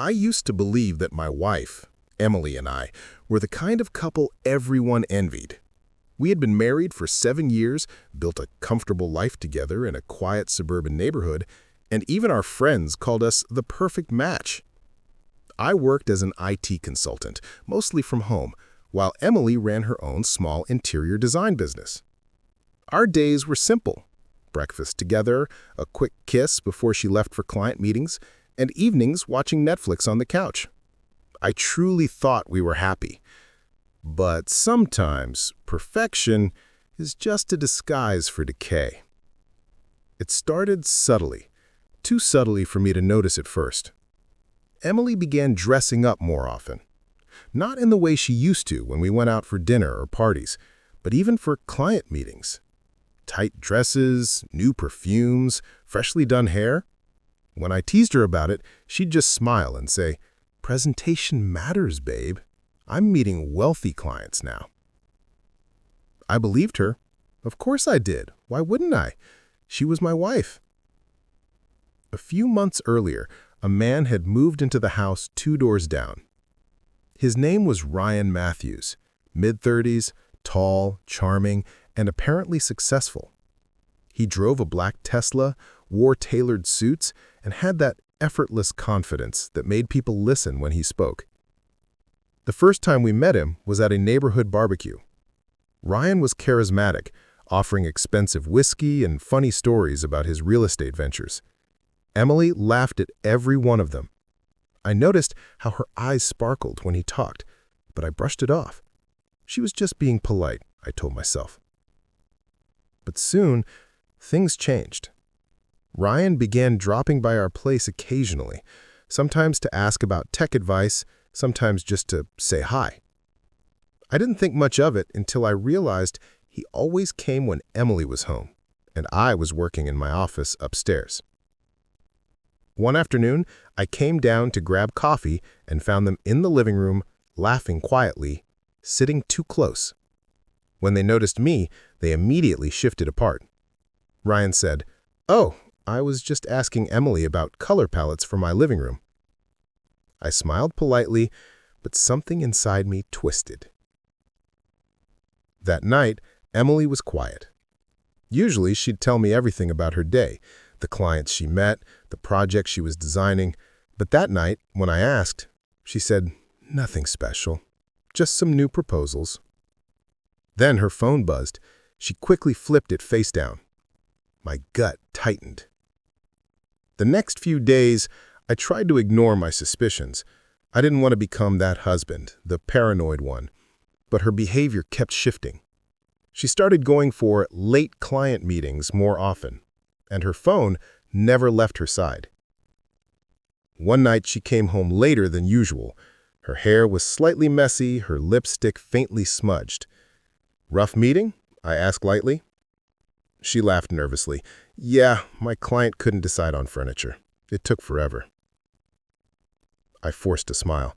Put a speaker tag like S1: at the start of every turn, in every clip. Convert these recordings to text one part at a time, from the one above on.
S1: I used to believe that my wife, Emily, and I were the kind of couple everyone envied. We had been married for 7 years, built a comfortable life together in a quiet suburban neighborhood, and even our friends called us the perfect match. I worked as an IT consultant, mostly from home, while Emily ran her own small interior design business. Our days were simple: breakfast together, a quick kiss before she left for client meetings, and evenings watching Netflix on the couch. I truly thought we were happy. But sometimes perfection is just a disguise for decay. It started subtly, too subtly for me to notice at first. Emily began dressing up more often. Not in the way she used to when we went out for dinner or parties, but even for client meetings. Tight dresses, new perfumes, freshly done hair. When I teased her about it, she'd just smile and say, "Presentation matters, babe. I'm meeting wealthy clients now." I believed her. Of course I did. Why wouldn't I? She was my wife. A few months earlier, a man had moved into the house 2 doors down. His name was Ryan Matthews, mid-30s, tall, charming, and apparently successful. He drove a black Tesla, wore tailored suits, and had that effortless confidence that made people listen when he spoke. The first time we met him was at a neighborhood barbecue. Ryan was charismatic, offering expensive whiskey and funny stories about his real estate ventures. Emily laughed at every one of them. I noticed how her eyes sparkled when he talked, but I brushed it off. She was just being polite, I told myself. But soon, things changed. Ryan began dropping by our place occasionally, sometimes to ask about tech advice, sometimes just to say hi. I didn't think much of it until I realized he always came when Emily was home, and I was working in my office upstairs. One afternoon, I came down to grab coffee and found them in the living room, laughing quietly, sitting too close. When they noticed me, they immediately shifted apart. Ryan said, "Oh, I was just asking Emily about color palettes for my living room." I smiled politely, but something inside me twisted. That night, Emily was quiet. Usually, she'd tell me everything about her day, the clients she met, the projects she was designing, but that night, when I asked, she said, "Nothing special, just some new proposals." Then her phone buzzed. She quickly flipped it face down. My gut tightened. The next few days, I tried to ignore my suspicions. I didn't want to become that husband, the paranoid one, but her behavior kept shifting. She started going for late client meetings more often, and her phone never left her side. One night she came home later than usual. Her hair was slightly messy, her lipstick faintly smudged. "Rough meeting?" I asked lightly. She laughed nervously. "Yeah, my client couldn't decide on furniture. It took forever." I forced a smile,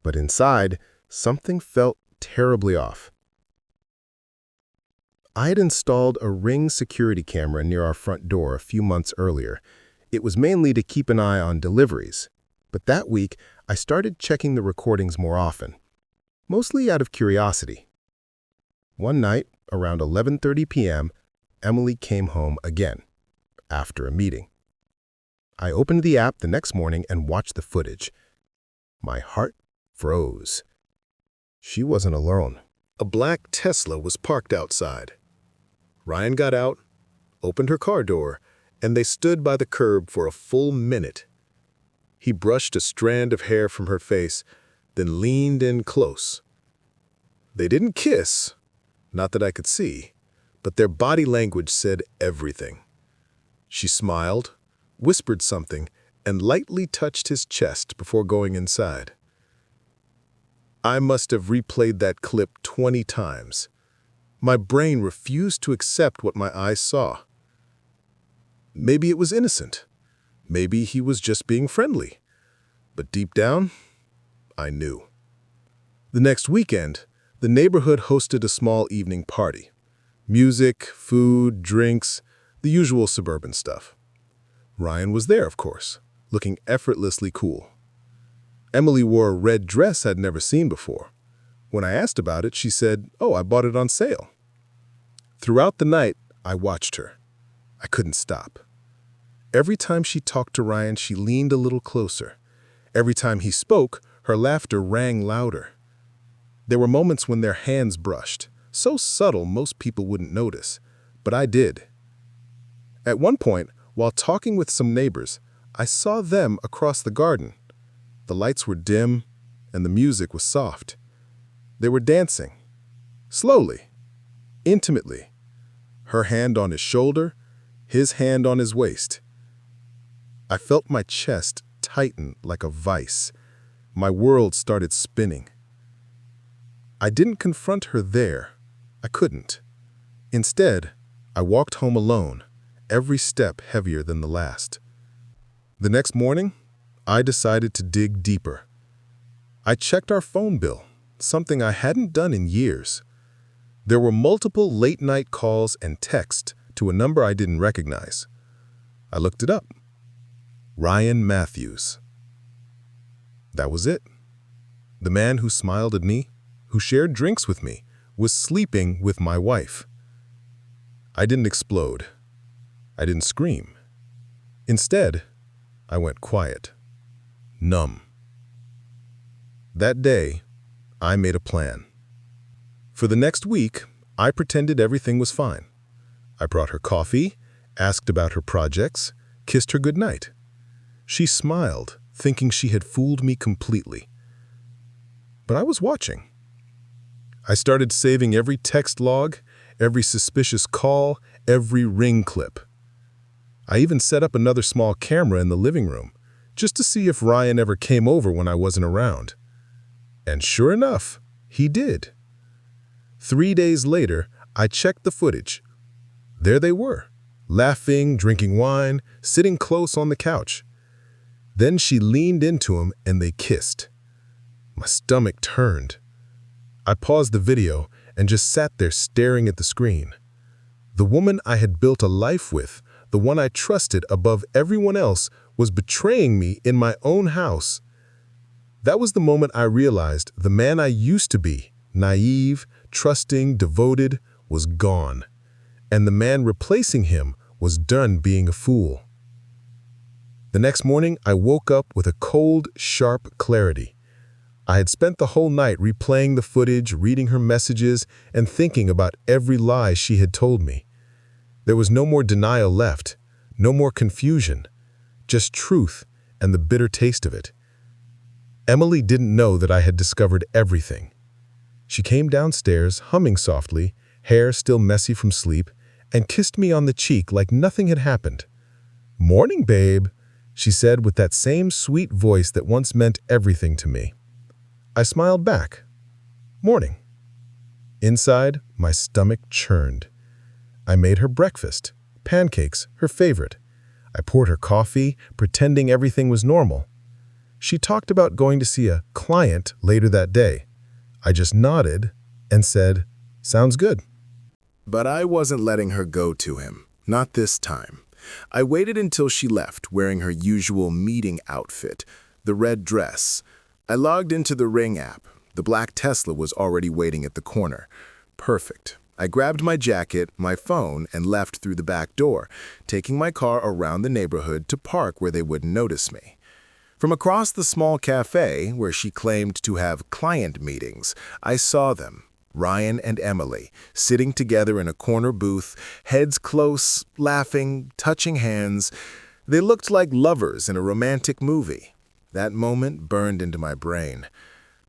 S1: but inside, something felt terribly off. I had installed a Ring security camera near our front door a few months earlier. It was mainly to keep an eye on deliveries, but that week I started checking the recordings more often, mostly out of curiosity. One night, around 11:30 p.m., Emily came home again, after a meeting. I opened the app the next morning and watched the footage. My heart froze. She wasn't alone. A black Tesla was parked outside. Ryan got out, opened her car door, and they stood by the curb for a full minute. He brushed a strand of hair from her face, then leaned in close. They didn't kiss, not that I could see, but their body language said everything. She smiled, whispered something, and lightly touched his chest before going inside. I must have replayed that clip 20 times. My brain refused to accept what my eyes saw. Maybe it was innocent. Maybe he was just being friendly. But deep down, I knew. The next weekend, the neighborhood hosted a small evening party. Music, food, drinks, the usual suburban stuff. Ryan was there, of course, looking effortlessly cool. Emily wore a red dress I'd never seen before. When I asked about it, she said, "Oh, I bought it on sale." Throughout the night, I watched her. I couldn't stop. Every time she talked to Ryan, she leaned a little closer. Every time he spoke, her laughter rang louder. There were moments when their hands brushed, so subtle most people wouldn't notice, but I did. At one point, while talking with some neighbors, I saw them across the garden. The lights were dim, and the music was soft. They were dancing, slowly, intimately. Her hand on his shoulder, his hand on his waist. I felt my chest tighten like a vice. My world started spinning. I didn't confront her there. I couldn't. Instead, I walked home alone, every step heavier than the last. The next morning, I decided to dig deeper. I checked our phone bill, something I hadn't done in years. There were multiple late-night calls and texts to a number I didn't recognize. I looked it up. Ryan Matthews. That was it. The man who smiled at me, who shared drinks with me, was sleeping with my wife. I didn't explode. I didn't scream. Instead, I went quiet, numb. That day, I made a plan. For the next week, I pretended everything was fine. I brought her coffee, asked about her projects, kissed her goodnight. She smiled, thinking she had fooled me completely. But I was watching. I started saving every text log, every suspicious call, every ring clip. I even set up another small camera in the living room, just to see if Ryan ever came over when I wasn't around. And sure enough, he did. 3 days later, I checked the footage. There they were, laughing, drinking wine, sitting close on the couch. Then she leaned into him and they kissed. My stomach turned. I paused the video and just sat there staring at the screen. The woman I had built a life with, the one I trusted above everyone else, was betraying me in my own house. That was the moment I realized the man I used to be, naive, trusting, devoted, was gone. And the man replacing him was done being a fool. The next morning, I woke up with a cold, sharp clarity. I had spent the whole night replaying the footage, reading her messages, and thinking about every lie she had told me. There was no more denial left, no more confusion, just truth and the bitter taste of it. Emily didn't know that I had discovered everything. She came downstairs, humming softly, hair still messy from sleep, and kissed me on the cheek like nothing had happened. "Morning, babe," she said with that same sweet voice that once meant everything to me. I smiled back. "Morning." Inside, my stomach churned. I made her breakfast, pancakes, her favorite. I poured her coffee, pretending everything was normal. She talked about going to see a client later that day. I just nodded and said, "Sounds good." But I wasn't letting her go to him, not this time. I waited until she left, wearing her usual meeting outfit, the red dress. I logged into the Ring app. The black Tesla was already waiting at the corner. Perfect. I grabbed my jacket, my phone, and left through the back door, taking my car around the neighborhood to park where they wouldn't notice me. From across the small cafe, where she claimed to have client meetings, I saw them, Ryan and Emily, sitting together in a corner booth, heads close, laughing, touching hands. They looked like lovers in a romantic movie. That moment burned into my brain.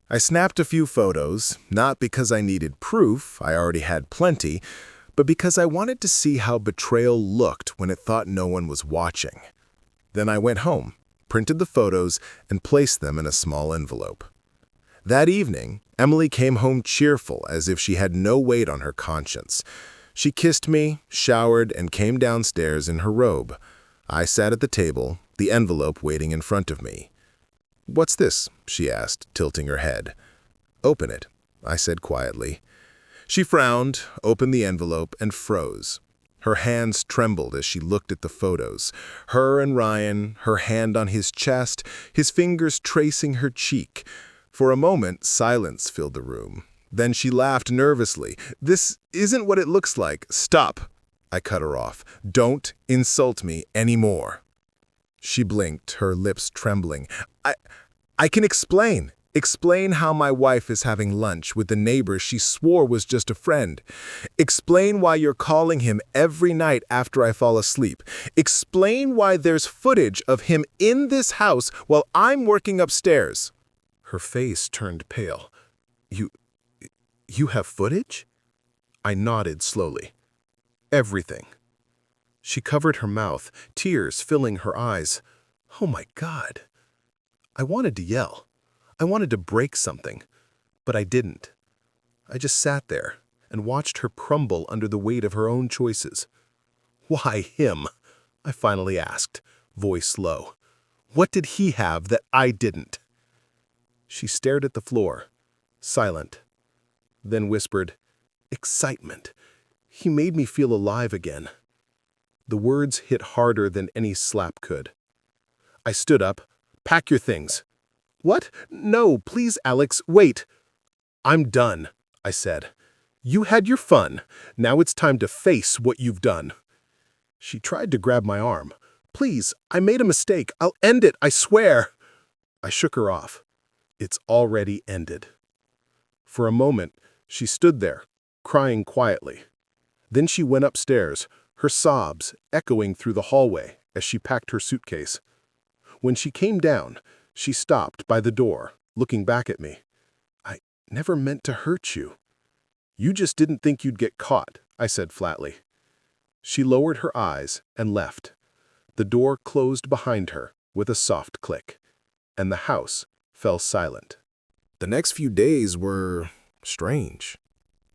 S1: I snapped a few photos, not because I needed proof, I already had plenty, but because I wanted to see how betrayal looked when it thought no one was watching. Then I went home, printed the photos, and placed them in a small envelope. That evening, Emily came home cheerful, as if she had no weight on her conscience. She kissed me, showered, and came downstairs in her robe. I sat at the table, the envelope waiting in front of me. "What's this?" she asked, tilting her head. "Open it," I said quietly. She frowned, opened the envelope, and froze. Her hands trembled as she looked at the photos. Her and Ryan, her hand on his chest, his fingers tracing her cheek. For a moment, silence filled the room. Then she laughed nervously. "This isn't what it looks like. Stop." I cut her off. "Don't insult me anymore." She blinked, her lips trembling. I can explain. Explain how my wife is having lunch with the neighbor she swore was just a friend. Explain why you're calling him every night after I fall asleep. Explain why there's footage of him in this house while I'm working upstairs. Her face turned pale. You have footage? I nodded slowly. Everything. She covered her mouth, tears filling her eyes. Oh my God. I wanted to yell. I wanted to break something, but I didn't. I just sat there and watched her crumble under the weight of her own choices. "Why him?" I finally asked, voice low. "What did he have that I didn't?" She stared at the floor, silent, then whispered, "Excitement. He made me feel alive again." The words hit harder than any slap could. I stood up. "Pack your things." "What? No, please, Alex, wait." "I'm done," I said. "You had your fun. Now it's time to face what you've done." She tried to grab my arm. "Please, I made a mistake. I'll end it, I swear." I shook her off. "It's already ended." For a moment, she stood there, crying quietly. Then she went upstairs, her sobs echoing through the hallway as she packed her suitcase. When she came down, she stopped by the door, looking back at me. "I never meant to hurt you." "You just didn't think you'd get caught," I said flatly. She lowered her eyes and left. The door closed behind her with a soft click, and the house fell silent. The next few days were strange.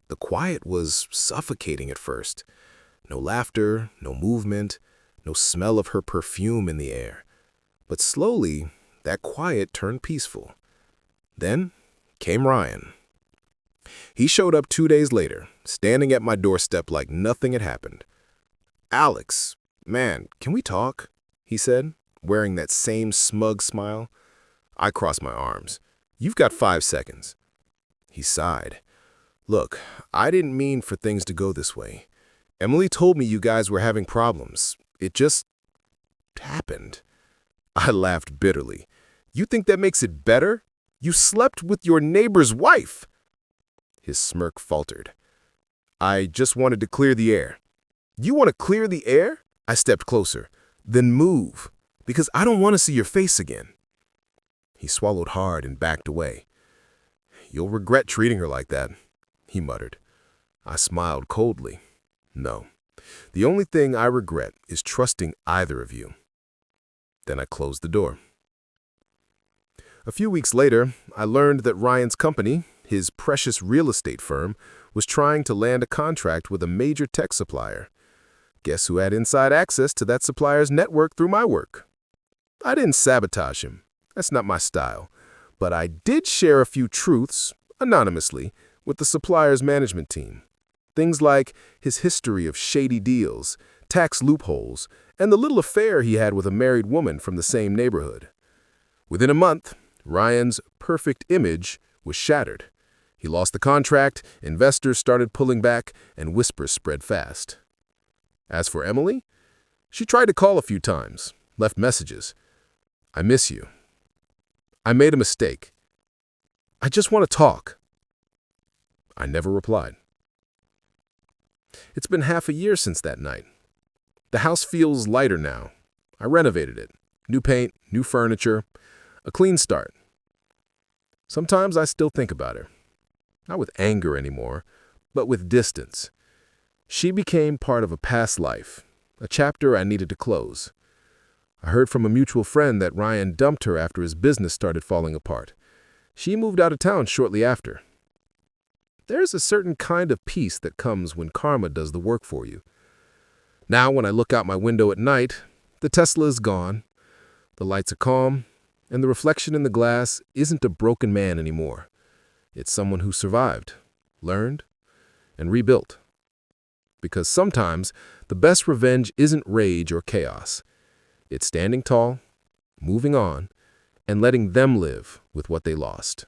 S1: The quiet was suffocating at first. No laughter, no movement, no smell of her perfume in the air. But slowly, that quiet turned peaceful. Then came Ryan. He showed up 2 days later, standing at my doorstep like nothing had happened. "Alex, man, can we talk?" he said, wearing that same smug smile. I crossed my arms. "You've got 5 seconds." He sighed. "Look, I didn't mean for things to go this way. Emily told me you guys were having problems. It just happened." I laughed bitterly. "You think that makes it better? You slept with your neighbor's wife." His smirk faltered. "I just wanted to clear the air." "You want to clear the air?" I stepped closer. "Then move, because I don't want to see your face again." He swallowed hard and backed away. "You'll regret treating her like that," he muttered. I smiled coldly. "No, the only thing I regret is trusting either of you." Then I closed the door. A few weeks later, I learned that Ryan's company, his precious real estate firm, was trying to land a contract with a major tech supplier. Guess who had inside access to that supplier's network through my work? I didn't sabotage him. That's not my style. But I did share a few truths, anonymously, with the supplier's management team. Things like his history of shady deals, tax loopholes, and the little affair he had with a married woman from the same neighborhood. Within a month, Ryan's perfect image was shattered. He lost the contract, investors started pulling back, and whispers spread fast. As for Emily, she tried to call a few times, left messages. "I miss you. I made a mistake. I just want to talk." I never replied. It's been half a year since that night. The house feels lighter now. I renovated it. New paint, new furniture, a clean start. Sometimes I still think about her. Not with anger anymore, but with distance. She became part of a past life, a chapter I needed to close. I heard from a mutual friend that Ryan dumped her after his business started falling apart. She moved out of town shortly after. There's a certain kind of peace that comes when karma does the work for you. Now, when I look out my window at night, the Tesla is gone, the lights are calm, and the reflection in the glass isn't a broken man anymore. It's someone who survived, learned, and rebuilt.
S2: because sometimes the best revenge isn't rage or chaos. It's standing tall, moving on, and letting them live with what they lost.